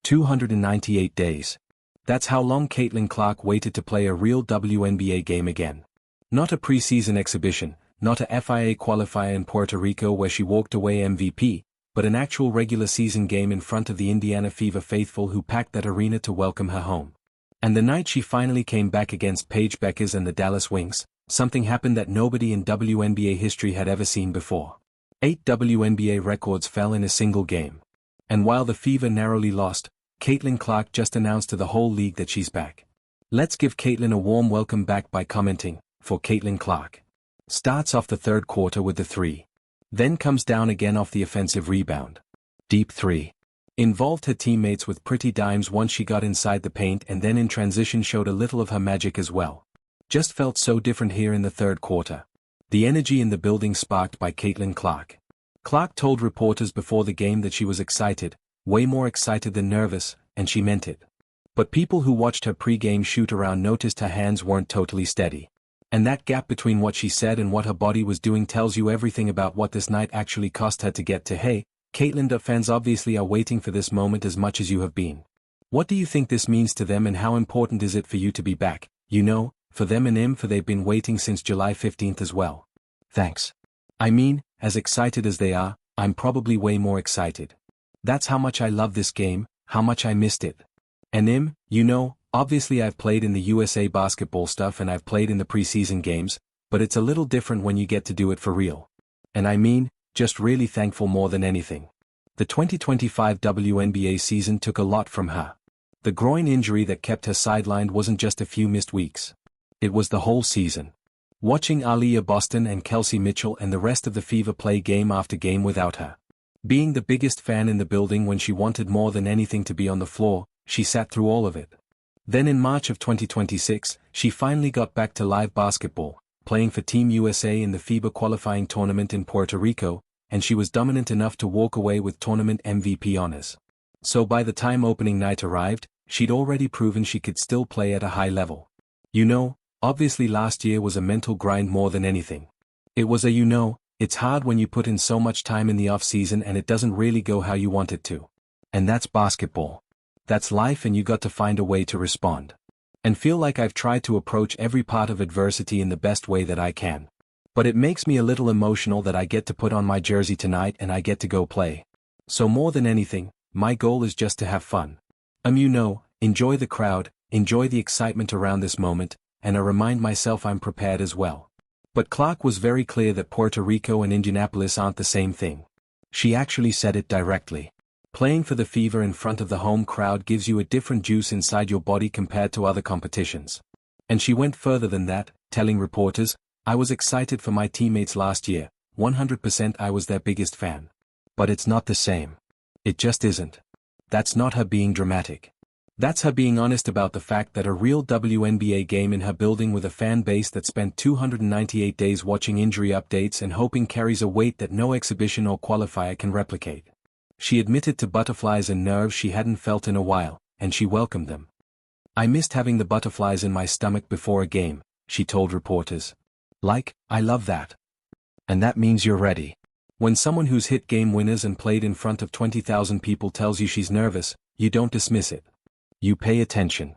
298 days. That's how long Caitlin Clark waited to play a real WNBA game again. Not a preseason exhibition, not a FIA qualifier in Puerto Rico where she walked away MVP, but an actual regular season game in front of the Indiana Fever faithful who packed that arena to welcome her home. And the night she finally came back against Paige Bueckers and the Dallas Wings, something happened that nobody in WNBA history had ever seen before. 8 WNBA records fell in a single game. And while the Fever narrowly lost, Caitlin Clark just announced to the whole league that she's back. Let's give Caitlin a warm welcome back by commenting, for Caitlin Clark. Starts off the third quarter with the 3. Then comes down again off the offensive rebound. Deep 3. Involved her teammates with pretty dimes once she got inside the paint and then in transition showed a little of her magic as well. Just felt so different here in the third quarter. The energy in the building sparked by Caitlin Clark. Clark told reporters before the game that she was excited, way more excited than nervous, and she meant it. But people who watched her pre-game shoot-around noticed her hands weren't totally steady. And that gap between what she said and what her body was doing tells you everything about what this night actually cost her to get to. Hey, Caitlin, fans obviously are waiting for this moment as much as you have been. What do you think this means to them and how important is it for you to be back? You know, for them and for they've been waiting since July 15th as well. Thanks. I mean, as excited as they are, I'm probably way more excited. That's how much I love this game, how much I missed it. And you know, obviously I've played in the USA basketball stuff and I've played in the preseason games, but it's a little different when you get to do it for real. And I mean, just really thankful more than anything. The 2025 WNBA season took a lot from her. The groin injury that kept her sidelined wasn't just a few missed weeks. It was the whole season. Watching Aliyah Boston and Kelsey Mitchell and the rest of the Fever play game after game without her. Being the biggest fan in the building when she wanted more than anything to be on the floor, she sat through all of it. Then in March of 2026, she finally got back to live basketball, playing for Team USA in the FIBA qualifying tournament in Puerto Rico, and she was dominant enough to walk away with tournament MVP honors. So by the time opening night arrived, she'd already proven she could still play at a high level. You know, obviously last year was a mental grind more than anything. It was it's hard when you put in so much time in the off-season and it doesn't really go how you want it to. And that's basketball. That's life and you got to find a way to respond. And feel like I've tried to approach every part of adversity in the best way that I can. But it makes me a little emotional that I get to put on my jersey tonight and I get to go play. So more than anything, my goal is just to have fun. Enjoy the crowd, enjoy the excitement around this moment, and I remind myself I'm prepared as well. But Clark was very clear that Puerto Rico and Indianapolis aren't the same thing. She actually said it directly. Playing for the Fever in front of the home crowd gives you a different juice inside your body compared to other competitions. And she went further than that, telling reporters, I was excited for my teammates last year, 100% I was their biggest fan. But it's not the same. It just isn't. That's not her being dramatic. That's her being honest about the fact that a real WNBA game in her building with a fan base that spent 298 days watching injury updates and hoping carries a weight that no exhibition or qualifier can replicate. She admitted to butterflies and nerves she hadn't felt in a while, and she welcomed them. I missed having the butterflies in my stomach before a game, she told reporters. I love that. And that means you're ready. When someone who's hit game winners and played in front of 20,000 people tells you she's nervous, you don't dismiss it. You pay attention.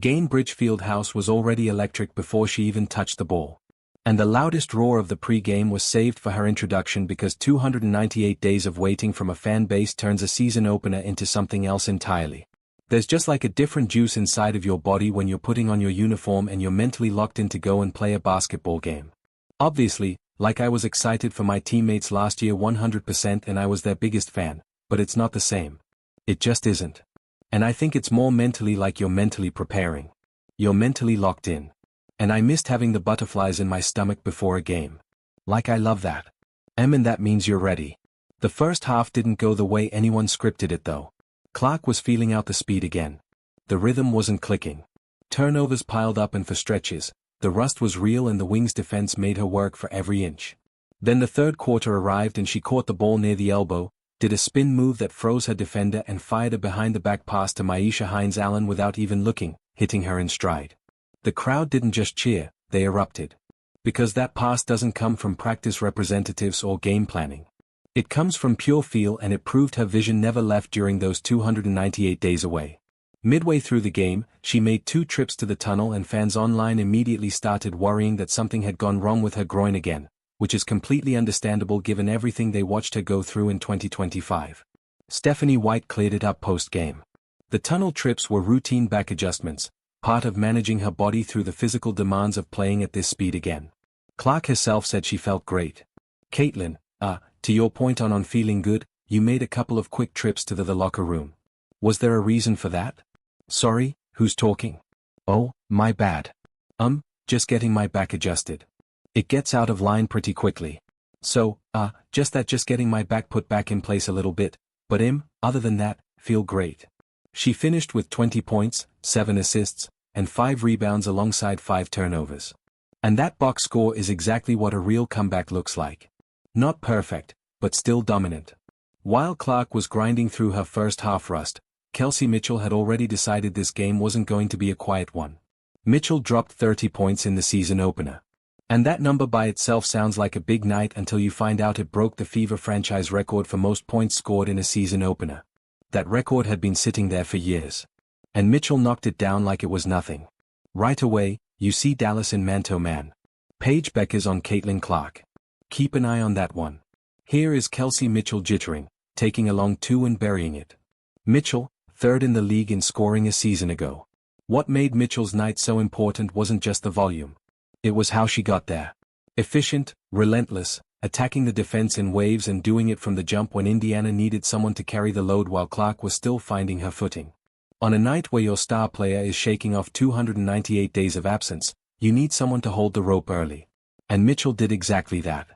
Gainbridge Fieldhouse was already electric before she even touched the ball. And the loudest roar of the pre-game was saved for her introduction because 298 days of waiting from a fan base turns a season opener into something else entirely. There's just like a different juice inside of your body when you're putting on your uniform and you're mentally locked in to go and play a basketball game. Obviously, I was excited for my teammates last year 100% and I was their biggest fan, but it's not the same. It just isn't. And I think it's more mentally like you're mentally preparing. You're mentally locked in. And I missed having the butterflies in my stomach before a game. I love that. And that means you're ready. The first half didn't go the way anyone scripted it though. Clark was feeling out the speed again. The rhythm wasn't clicking. Turnovers piled up and for stretches, the rust was real and the Wings' defense made her work for every inch. Then the third quarter arrived and she caught the ball near the elbow, did a spin move that froze her defender and fired a behind-the-back pass to Myisha Hines-Allen without even looking, hitting her in stride. The crowd didn't just cheer, they erupted. Because that pass doesn't come from practice representatives or game planning. It comes from pure feel, and it proved her vision never left during those 298 days away. Midway through the game, she made 2 trips to the tunnel, and fans online immediately started worrying that something had gone wrong with her groin again, which is completely understandable given everything they watched her go through in 2025. Stephanie White cleared it up post-game. The tunnel trips were routine back adjustments, part of managing her body through the physical demands of playing at this speed again. Clark herself said she felt great. Caitlin, to your point on feeling good, you made a couple of quick trips to the locker room. Was there a reason for that? Sorry, who's talking? Oh, my bad. Just getting my back adjusted. It gets out of line pretty quickly. So, just getting my back put back in place a little bit, but other than that, feel great. She finished with 20 points, 7 assists, and 5 rebounds alongside 5 turnovers. And that box score is exactly what a real comeback looks like. Not perfect, but still dominant. While Clark was grinding through her first half rust, Kelsey Mitchell had already decided this game wasn't going to be a quiet one. Mitchell dropped 30 points in the season opener. And that number by itself sounds like a big night until you find out it broke the Fever franchise record for most points scored in a season opener. That record had been sitting there for years. And Mitchell knocked it down like it was nothing. Right away, you see Dallas in man-to-man. Paige Bueckers on Caitlin Clark. Keep an eye on that one. Here is Kelsey Mitchell jittering, taking a long 2 and burying it. Mitchell, 3rd in the league in scoring a season ago. What made Mitchell's night so important wasn't just the volume. It was how she got there. Efficient, relentless, attacking the defense in waves and doing it from the jump when Indiana needed someone to carry the load while Clark was still finding her footing. On a night where your star player is shaking off 298 days of absence, you need someone to hold the rope early. And Mitchell did exactly that.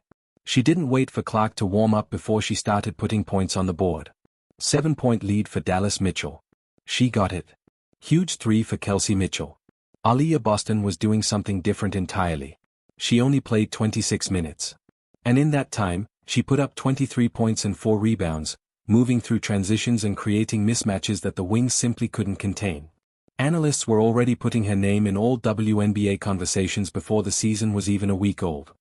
She didn't wait for Clark to warm up before she started putting points on the board. 7-point lead for Dallas Mitchell. She got it. Huge 3 for Kelsey Mitchell. Aliyah Boston was doing something different entirely. She only played 26 minutes. And in that time, she put up 23 points and 4 rebounds, moving through transitions and creating mismatches that the wings simply couldn't contain. Analysts were already putting her name in all WNBA conversations before the season was even a week old.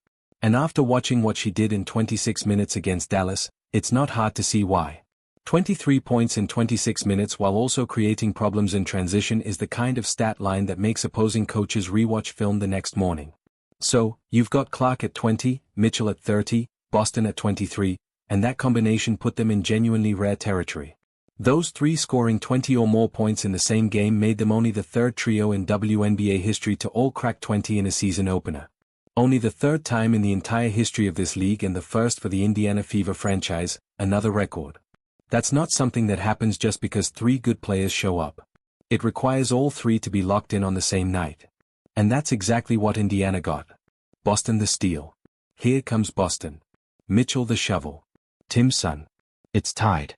And after watching what she did in 26 minutes against Dallas, it's not hard to see why. 23 points in 26 minutes while also creating problems in transition is the kind of stat line that makes opposing coaches rewatch film the next morning. So, you've got Clark at 20, Mitchell at 30, Boston at 23, and that combination put them in genuinely rare territory. Those 3 scoring 20 or more points in the same game made them only the 3rd trio in WNBA history to all crack 20 in a season opener. Only the 3rd time in the entire history of this league and the 1st for the Indiana Fever franchise, another record. That's not something that happens just because 3 good players show up. It requires all 3 to be locked in on the same night. And that's exactly what Indiana got. Boston the steal. Here comes Boston. Mitchell the shovel. Timson. It's tied.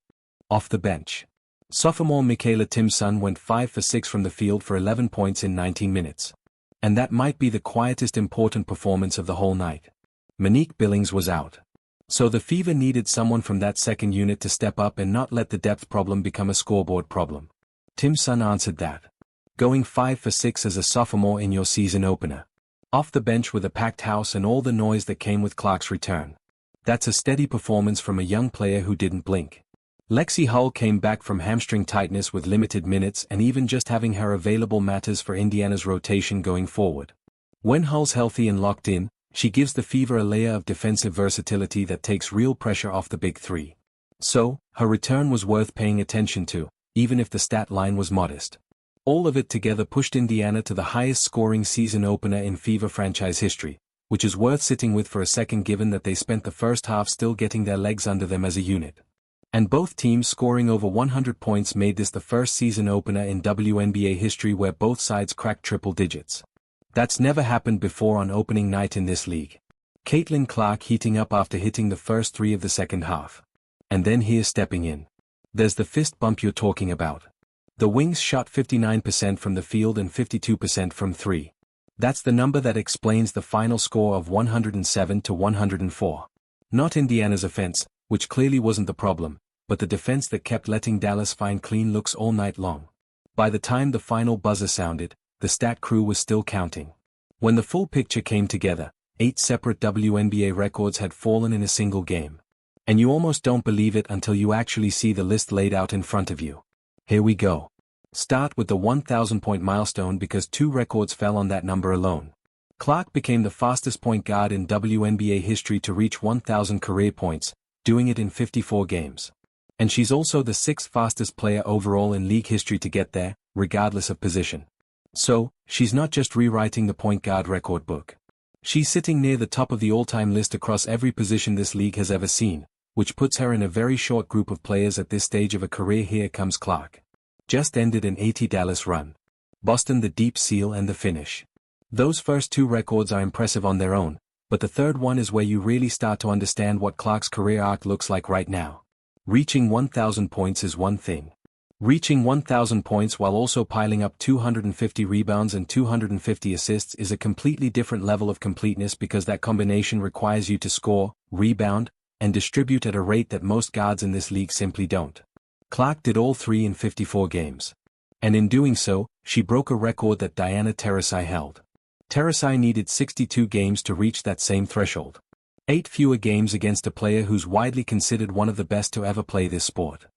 Off the bench. Sophomore Michaela Timson went 5 for 6 from the field for 11 points in 19 minutes. And that might be the quietest important performance of the whole night. Monique Billings was out. So the Fever needed someone from that second unit to step up and not let the depth problem become a scoreboard problem. Timson answered that. Going 5 for 6 as a sophomore in your season opener. Off the bench with a packed house and all the noise that came with Clark's return. That's a steady performance from a young player who didn't blink. Lexi Hull came back from hamstring tightness with limited minutes, and even just having her available matters for Indiana's rotation going forward. When Hull's healthy and locked in, she gives the Fever a layer of defensive versatility that takes real pressure off the big 3. So, her return was worth paying attention to, even if the stat line was modest. All of it together pushed Indiana to the highest scoring season opener in Fever franchise history, which is worth sitting with for a second given that they spent the first half still getting their legs under them as a unit. And both teams scoring over 100 points made this the first season opener in WNBA history where both sides cracked triple digits. That's never happened before on opening night in this league. Caitlin Clark heating up after hitting the first 3 of the second half. And then here stepping in. There's the fist bump you're talking about. The Wings shot 59% from the field and 52% from 3. That's the number that explains the final score of 107-104. Not Indiana's offense, which clearly wasn't the problem, but the defense that kept letting Dallas find clean looks all night long. By the time the final buzzer sounded, the stat crew was still counting. When the full picture came together, 8 separate WNBA records had fallen in a single game. And you almost don't believe it until you actually see the list laid out in front of you. Here we go. Start with the 1,000-point milestone because 2 records fell on that number alone. Clark became the fastest point guard in WNBA history to reach 1,000 career points, doing it in 54 games. And she's also the 6th fastest player overall in league history to get there, regardless of position. So, she's not just rewriting the point guard record book. She's sitting near the top of the all-time list across every position this league has ever seen, which puts her in a very short group of players at this stage of a career. Here comes Clark. Just ended an 80 Dallas run. Boston the deep seal and the finish. Those first 2 records are impressive on their own, but the third one is where you really start to understand what Clark's career arc looks like right now. Reaching 1,000 points is one thing. Reaching 1,000 points while also piling up 250 rebounds and 250 assists is a completely different level of completeness because that combination requires you to score, rebound, and distribute at a rate that most guards in this league simply don't. Clark did all 3 in 54 games. And in doing so, she broke a record that Diana Taurasi held. Taurasi needed 62 games to reach that same threshold. 8 fewer games against a player who's widely considered one of the best to ever play this sport.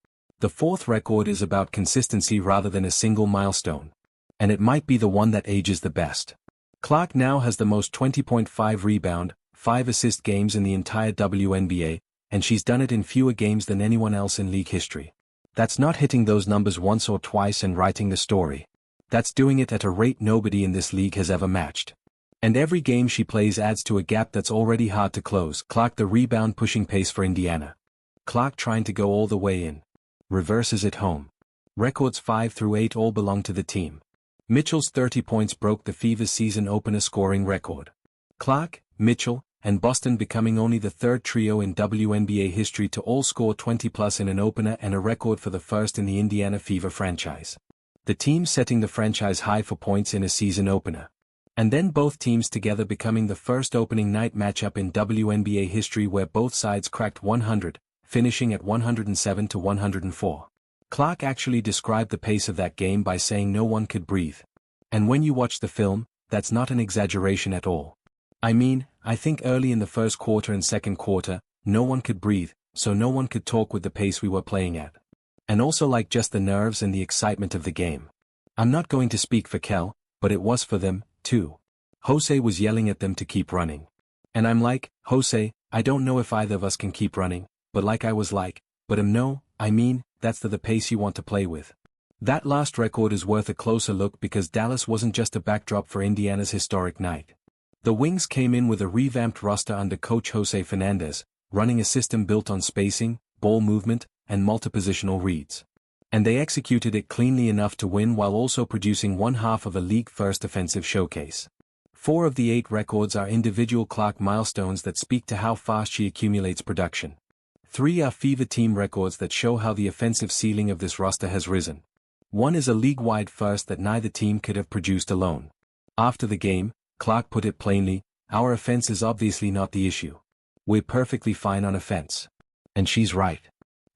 The 4th record is about consistency rather than a single milestone. And it might be the one that ages the best. Clark now has the most 20.5 rebound, 5 assist games in the entire WNBA, and she's done it in fewer games than anyone else in league history. That's not hitting those numbers once or twice and writing the story. That's doing it at a rate nobody in this league has ever matched. And every game she plays adds to a gap that's already hard to close. Clark the rebound pushing pace for Indiana. Clark trying to go all the way in. Reverses it home. Records 5 through 8 all belong to the team. Mitchell's 30 points broke the Fever's season opener scoring record. Clark, Mitchell, and Boston becoming only the 3rd trio in WNBA history to all score 20+ in an opener and a record for the first in the Indiana Fever franchise. The team setting the franchise high for points in a season opener. And then both teams together becoming the first opening night matchup in WNBA history where both sides cracked 100, finishing at 107-104. Clark actually described the pace of that game by saying no one could breathe. And when you watch the film, that's not an exaggeration at all. I mean, I think early in the first quarter and second quarter, no one could breathe, so no one could talk with the pace we were playing at. And also like just the nerves and the excitement of the game. I'm not going to speak for Kel, but it was for them, too. Jose was yelling at them to keep running. And I'm like, Jose, I don't know if either of us can keep running, but like I was like, but no, I mean, that's the pace you want to play with. That last record is worth a closer look because Dallas wasn't just a backdrop for Indiana's historic night. The Wings came in with a revamped roster under coach Jose Fernandez, running a system built on spacing, ball movement, and multi-positional reads. And they executed it cleanly enough to win while also producing one half of a league-first offensive showcase. 4 of the 8 records are individual Clark milestones that speak to how fast she accumulates production. 3 are Fever team records that show how the offensive ceiling of this roster has risen. 1 is a league-wide first that neither team could have produced alone. After the game, Clark put it plainly, our offense is obviously not the issue. We're perfectly fine on offense. And she's right.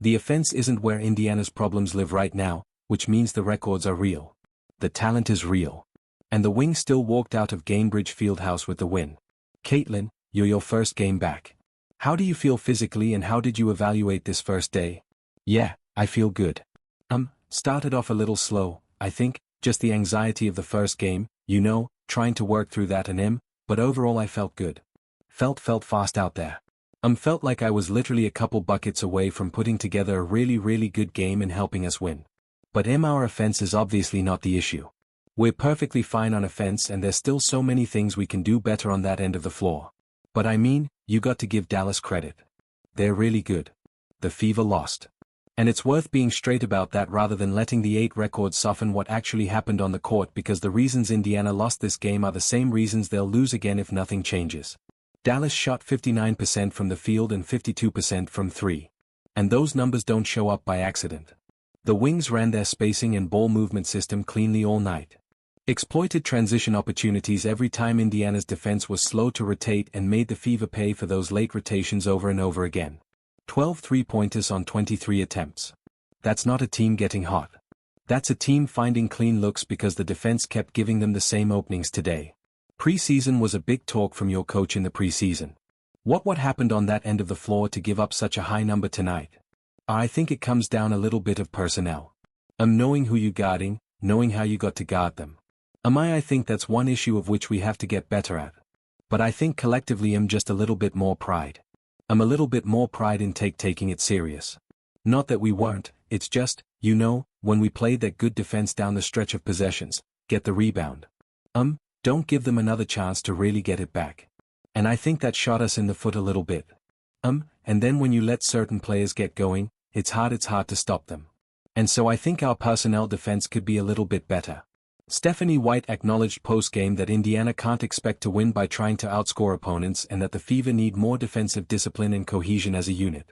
The offense isn't where Indiana's problems live right now, which means the records are real. The talent is real. And the Wings still walked out of Gainbridge Fieldhouse with the win. Caitlin, you're your first game back. How do you feel physically and how did you evaluate this first day? Yeah, I feel good. Started off a little slow, I think, just the anxiety of the first game, trying to work through that but overall I felt good. Felt fast out there. Felt like I was literally a couple buckets away from putting together a really good game and helping us win. But our offense is obviously not the issue. We're perfectly fine on offense and there's still so many things we can do better on that end of the floor. But I mean, you got to give Dallas credit. They're really good. The Fever lost. And it's worth being straight about that rather than letting the 8 records soften what actually happened on the court because the reasons Indiana lost this game are the same reasons they'll lose again if nothing changes. Dallas shot 59% from the field and 52% from 3. And those numbers don't show up by accident. The Wings ran their spacing and ball movement system cleanly all night. Exploited transition opportunities every time Indiana's defense was slow to rotate and made the Fever pay for those late rotations over and over again. 12 three-pointers on 23 attempts. That's not a team getting hot. That's a team finding clean looks because the defense kept giving them the same openings today. Preseason was a big talk from your coach in the preseason. What happened on that end of the floor to give up such a high number tonight? I think it comes down a little bit of personnel. Knowing who you guarding, knowing how you got to guard them. I think that's one issue of which we have to get better at. But I think collectively just a little bit more pride. A little bit more pride in taking it serious. Not that we weren't, it's just, when we played that good defense down the stretch of possessions, get the rebound. Don't give them another chance to really get it back. And I think that shot us in the foot a little bit. And then when you let certain players get going, it's hard to stop them. And so I think our personnel defense could be a little bit better. Stephanie White acknowledged post-game that Indiana can't expect to win by trying to outscore opponents and that the Fever need more defensive discipline and cohesion as a unit.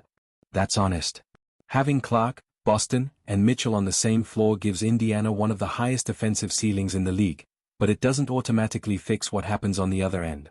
That's honest. Having Clark, Boston, and Mitchell on the same floor gives Indiana one of the highest defensive ceilings in the league, but it doesn't automatically fix what happens on the other end.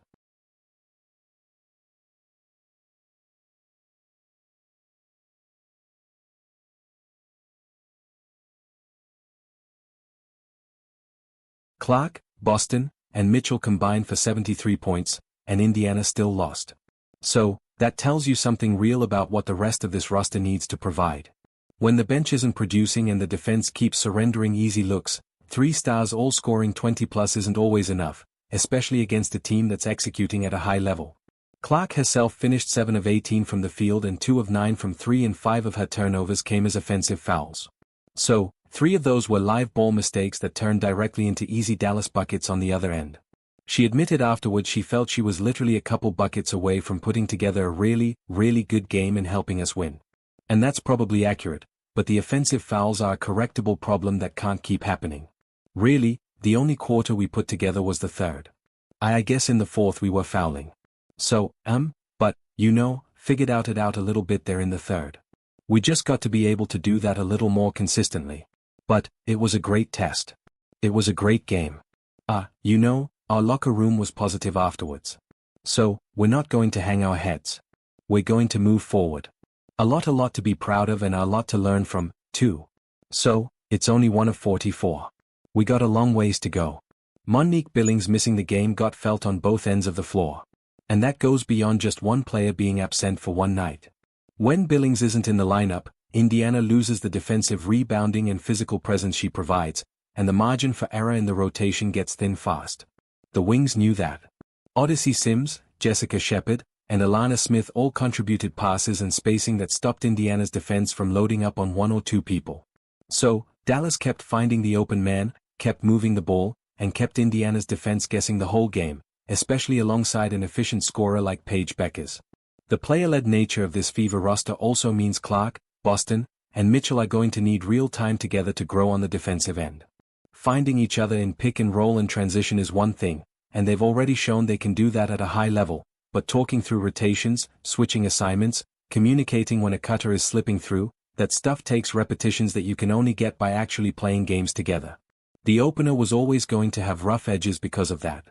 Clark, Boston, and Mitchell combined for 73 points, and Indiana still lost. So, that tells you something real about what the rest of this roster needs to provide. When the bench isn't producing and the defense keeps surrendering easy looks, 3 stars all scoring 20+ isn't always enough, especially against a team that's executing at a high level. Clark herself finished 7 of 18 from the field and 2 of 9 from 3, and 5 of her turnovers came as offensive fouls. So, 3 of those were live ball mistakes that turned directly into easy Dallas buckets on the other end. She admitted afterwards she felt she was literally a couple buckets away from putting together a really, really good game and helping us win. And that's probably accurate, but the offensive fouls are a correctable problem that can't keep happening. Really, the only quarter we put together was the third. I guess in the fourth we were fouling. So, but, figured it out a little bit there in the third. We just got to be able to do that a little more consistently. But, it was a great test. It was a great game. Our locker room was positive afterwards. So, we're not going to hang our heads. We're going to move forward. A lot to be proud of and a lot to learn from, too. So, it's only 1 of 44. We got a long ways to go. Monique Billings missing the game got felt on both ends of the floor. And that goes beyond just one player being absent for one night. When Billings isn't in the lineup, Indiana loses the defensive rebounding and physical presence she provides, and the margin for error in the rotation gets thin fast. The Wings knew that. Odyssey Sims, Jessica Shepard, and Alana Smith all contributed passes and spacing that stopped Indiana's defense from loading up on 1 or 2 people. So, Dallas kept finding the open man, kept moving the ball, and kept Indiana's defense guessing the whole game, especially alongside an efficient scorer like Paige Bueckers. The player-led nature of this Fever roster also means Clark, Boston, and Mitchell are going to need real time together to grow on the defensive end. Finding each other in pick and roll and transition is one thing, and they've already shown they can do that at a high level, but talking through rotations, switching assignments, communicating when a cutter is slipping through, that stuff takes repetitions that you can only get by actually playing games together. The opener was always going to have rough edges because of that.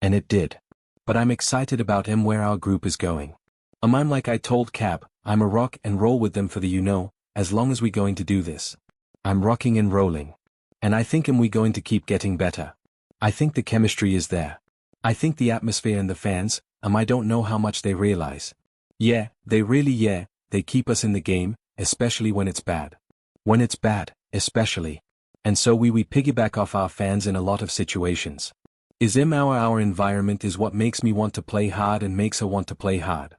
And it did. But I'm excited about where our group is going. I'm like I told Cap, I'm a rock and roll with them for the as long as we going to do this. I'm rocking and rolling. And I think we going to keep getting better. I think the chemistry is there. I think the atmosphere and the fans, I don't know how much they realize. Yeah, they really they keep us in the game, especially when it's bad. When it's bad, especially. And so we piggyback off our fans in a lot of situations. Our environment is what makes me want to play hard and makes her want to play hard.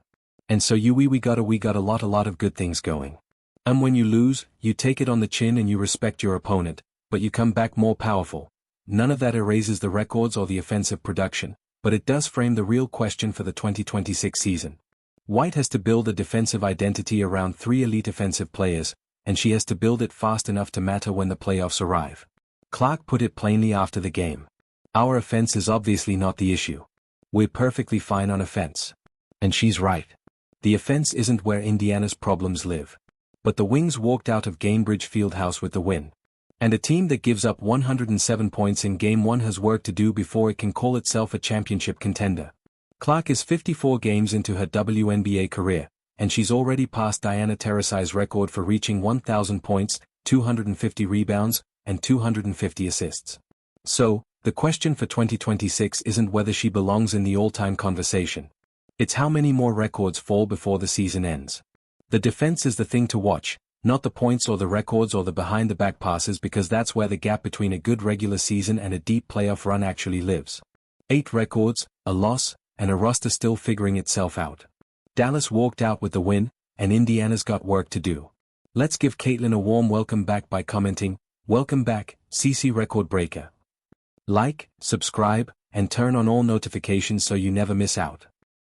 And so we got a lot of good things going. And when you lose, you take it on the chin and you respect your opponent, but you come back more powerful. None of that erases the records or the offensive production, but it does frame the real question for the 2026 season. White has to build a defensive identity around 3 elite offensive players, and she has to build it fast enough to matter when the playoffs arrive. Clark put it plainly after the game. Our offense is obviously not the issue. We're perfectly fine on offense. And she's right. The offense isn't where Indiana's problems live. But the Wings walked out of Gainbridge Fieldhouse with the win. And a team that gives up 107 points in Game 1 has work to do before it can call itself a championship contender. Clark is 54 games into her WNBA career, and she's already passed Diana Taurasi's record for reaching 1,000 points, 250 rebounds, and 250 assists. So, the question for 2026 isn't whether she belongs in the all-time conversation. It's how many more records fall before the season ends. The defense is the thing to watch, not the points or the records or the behind-the-back passes, because that's where the gap between a good regular season and a deep playoff run actually lives. 8 records, a loss, and a roster still figuring itself out. Dallas walked out with the win, and Indiana's got work to do. Let's give Caitlin a warm welcome back by commenting, "Welcome back, CC Record Breaker." Like, subscribe, and turn on all notifications so you never miss out.